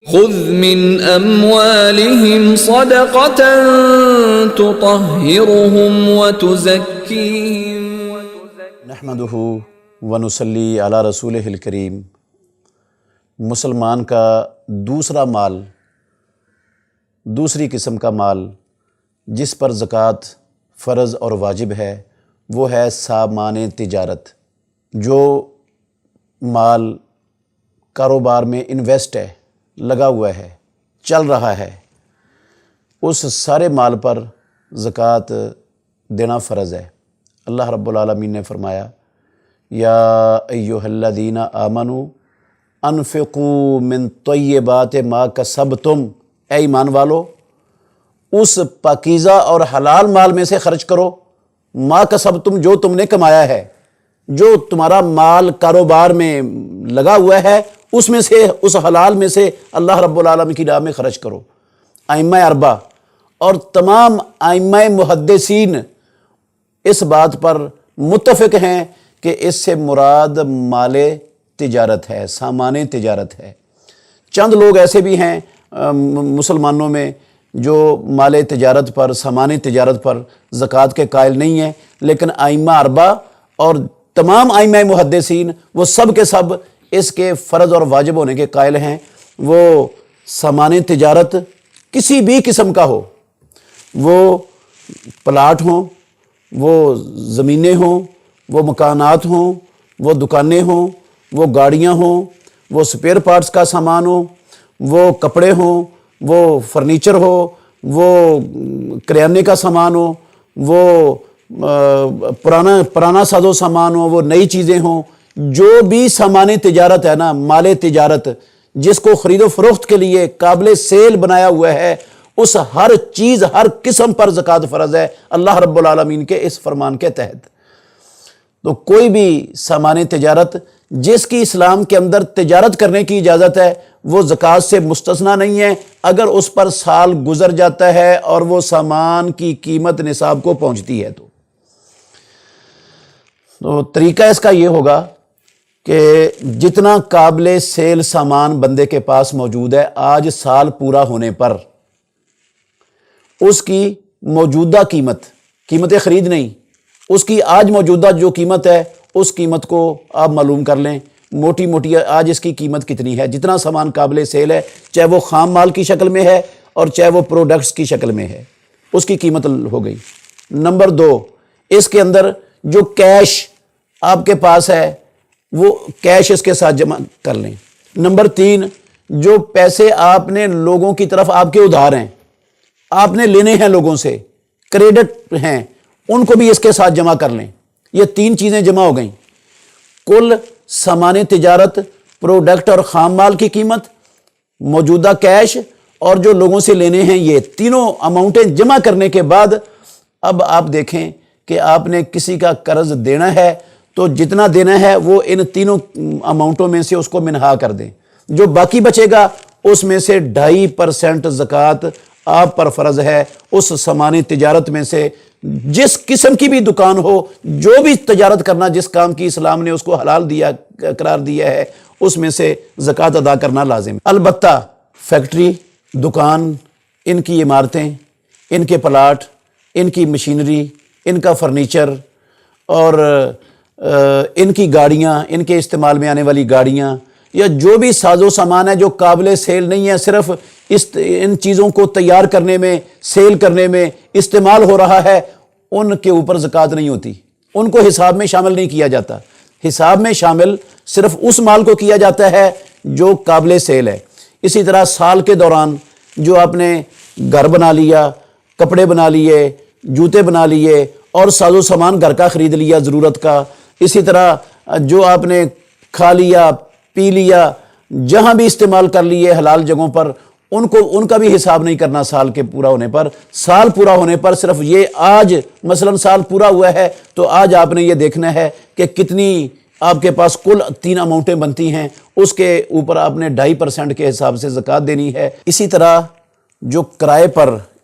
خذ من اموالهم صدقة تطهرهم وتزكيهم نحمدہ ونصلی علی رسولہ الکریم۔ مسلمان کا دوسرا مال، دوسری قسم کا مال جس پر زکوٰۃ فرض اور واجب ہے وہ ہے سامان تجارت۔ جو مال کاروبار میں انویسٹ ہے، لگا ہوا ہے، چل رہا ہے، اس سارے مال پر زکوٰۃ دینا فرض ہے۔ اللہ رب العالمین نے فرمایا یا ایھا الذین آمنوا انفقوا من طیبات ما کسبتم، اے ایمان والو اس پاکیزہ اور حلال مال میں سے خرچ کرو، ما کسبتم جو تم نے کمایا ہے، جو تمہارا مال کاروبار میں لگا ہوا ہے اس میں سے، اس حلال میں سے اللہ رب العالمین کی راہ میں خرچ کرو۔ ائمہ اربعہ اور تمام ائمہ محدثین اس بات پر متفق ہیں کہ اس سے مراد مال تجارت ہے، سامان تجارت ہے۔ چند لوگ ایسے بھی ہیں مسلمانوں میں جو مال تجارت پر، سامان تجارت پر زکوٰۃ کے قائل نہیں ہیں، لیکن ائمہ اربعہ اور تمام ائمہ محدثین وہ سب کے سب اس کے فرض اور واجب ہونے کے قائل ہیں۔ وہ سامان تجارت کسی بھی قسم کا ہو، وہ پلاٹ ہوں، وہ زمینیں ہوں، وہ مکانات ہوں، وہ دکانیں ہوں، وہ گاڑیاں ہوں، وہ سپیئر پارٹس کا سامان ہو، وہ کپڑے ہوں، وہ فرنیچر ہو، وہ کریانے کا سامان ہو، وہ پرانا ساز و سامان ہو، وہ نئی چیزیں ہوں، جو بھی سامان تجارت ہے نا، مال تجارت جس کو خرید و فروخت کے لیے قابل سیل بنایا ہوا ہے، اس ہر چیز، ہر قسم پر زکوٰۃ فرض ہے اللہ رب العالمین کے اس فرمان کے تحت۔ تو کوئی بھی سامان تجارت جس کی اسلام کے اندر تجارت کرنے کی اجازت ہے وہ زکوٰۃ سے مستثنیٰ نہیں ہے، اگر اس پر سال گزر جاتا ہے اور وہ سامان کی قیمت نصاب کو پہنچتی ہے تو طریقہ اس کا یہ ہوگا کہ جتنا قابل سیل سامان بندے کے پاس موجود ہے، آج سال پورا ہونے پر اس کی موجودہ قیمت خرید نہیں، اس کی آج موجودہ جو قیمت ہے اس قیمت کو آپ معلوم کر لیں، موٹی آج اس کی قیمت کتنی ہے۔ جتنا سامان قابل سیل ہے، چاہے وہ خام مال کی شکل میں ہے اور چاہے وہ پروڈکٹس کی شکل میں ہے، اس کی قیمت ہو گئی۔ نمبر 2، اس کے اندر جو کیش آپ کے پاس ہے وہ کیش اس کے ساتھ جمع کر لیں۔ نمبر 3، جو پیسے آپ نے لوگوں کی طرف آپ کے ادھار ہیں، آپ نے لینے ہیں لوگوں سے، کریڈٹ ہیں، ان کو بھی اس کے ساتھ جمع کر لیں۔ یہ 3 چیزیں جمع ہو گئیں۔ کل سامان تجارت، پروڈکٹ اور خام مال کی قیمت، موجودہ کیش اور جو لوگوں سے لینے ہیں، یہ تینوں اماؤنٹیں جمع کرنے کے بعد اب آپ دیکھیں کہ آپ نے کسی کا قرض دینا ہے تو جتنا دینا ہے وہ ان تینوں اماؤنٹوں میں سے اس کو منہا کر دیں، جو باقی بچے گا اس میں سے 2.5% زکوٰۃ آپ پر فرض ہے۔ اس سامان تجارت میں سے جس قسم کی بھی دکان ہو، جو بھی تجارت کرنا، جس کام کی اسلام نے اس کو حلال قرار دیا ہے، اس میں سے زکوٰۃ ادا کرنا لازم ہے۔ البتہ فیکٹری، دکان، ان کی عمارتیں، ان کے پلاٹ، ان کی مشینری، ان کا فرنیچر اور ان کی گاڑیاں، ان کے استعمال میں آنے والی گاڑیاں، یا جو بھی ساز و سامان ہے جو قابل سیل نہیں ہے، صرف ان چیزوں کو تیار کرنے میں، سیل کرنے میں استعمال ہو رہا ہے، ان کے اوپر زکوٰۃ نہیں ہوتی، ان کو حساب میں شامل نہیں کیا جاتا۔ حساب میں شامل صرف اس مال کو کیا جاتا ہے جو قابل سیل ہے۔ اسی طرح سال کے دوران جو آپ نے گھر بنا لیا، کپڑے بنا لیے، جوتے بنا لیے اور ساز و سامان گھر کا خرید لیا ضرورت کا، اسی طرح جو آپ نے کھا لیا، پی لیا، جہاں بھی استعمال کر لیے حلال جگہوں پر، ان کا بھی حساب نہیں کرنا سال کے پورا ہونے پر۔ سال پورا ہونے پر صرف یہ آج مثلا سال پورا ہوا ہے تو آج آپ نے یہ دیکھنا ہے کہ کتنی آپ کے پاس کل 3 اماؤنٹیں بنتی ہیں، اس کے اوپر آپ نے 2.5% کے حساب سے زکوٰۃ دینی ہے۔ اسی طرح جو کرائے پر